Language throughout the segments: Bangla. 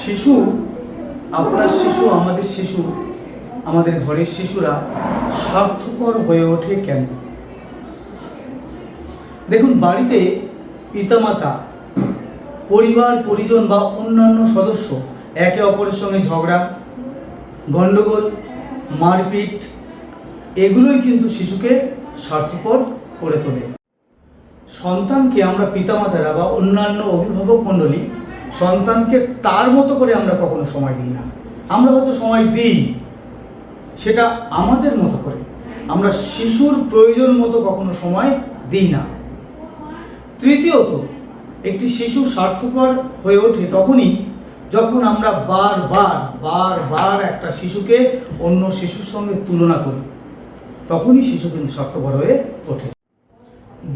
শিশু, আপনার শিশু, আমাদের শিশু, আমাদের ঘরের শিশুরা স্বার্থপর হয়ে ওঠে কেন? দেখুন, বাড়িতে পিতামাতা, পরিবার পরিজন বা অন্যান্য সদস্য একে অপরের সঙ্গে ঝগড়া, গণ্ডগোল, মারপিট, এগুলোই কিন্তু শিশুকে স্বার্থপর করে তোলে। সন্তানকে আমরা পিতামাতারা বা অন্যান্য অভিভাবক মণ্ডলী সন্তানকে তার মতো করে আমরা কখনো সময় দিই না। আমরা হয়তো সময় দিই, সেটা আমাদের মতো করে। আমরা শিশুর প্রয়োজন মতো কখনো সময় দিই না। তৃতীয়ত, একটি শিশু স্বার্থপর হয়ে ওঠে তখনই যখন আমরা বারবার একটা শিশুকে অন্য শিশুর সঙ্গে তুলনা করি, তখনই শিশু কিন্তু স্বার্থপর হয়ে ওঠে।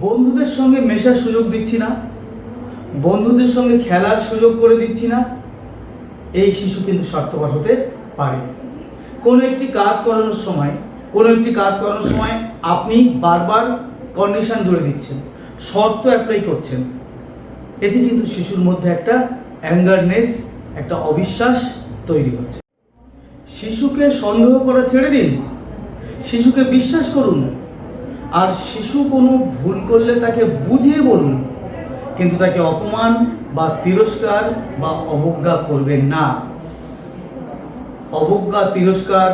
বন্ধুদের সঙ্গে মেশার সুযোগ দিচ্ছি না, বন্ধুদের সঙ্গে খেলার সুযোগ করে দিচ্ছি না, এই শিশু কিন্তু স্বার্থপর হতে পারে। কোনো একটি কাজ করানোর সময় আপনি বারবার কন্ডিশন জুড়ে দিচ্ছেন, শর্ত অ্যাপ্লাই করছেন, এতে কিন্তু শিশুর মধ্যে একটা অ্যাঙ্গারনেস, একটা অবিশ্বাস তৈরি হচ্ছে। শিশুকে সন্দেহ করা ছেড়ে দিন, শিশুকে বিশ্বাস করুন। আর শিশু কোনো ভুল করলে তাকে বুঝিয়ে বলুন, কিন্তু তাকে অপমান বা তিরস্কার বা অবজ্ঞা করবেন না। অবজ্ঞা, তিরস্কার,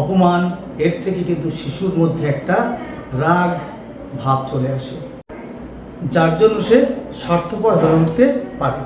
অপমান, এর থেকে কিন্তু শিশুর মধ্যে একটা রাগ ভাব চলে আসে, যার জন্য সে স্বার্থপর হয়ে উঠতে পারে।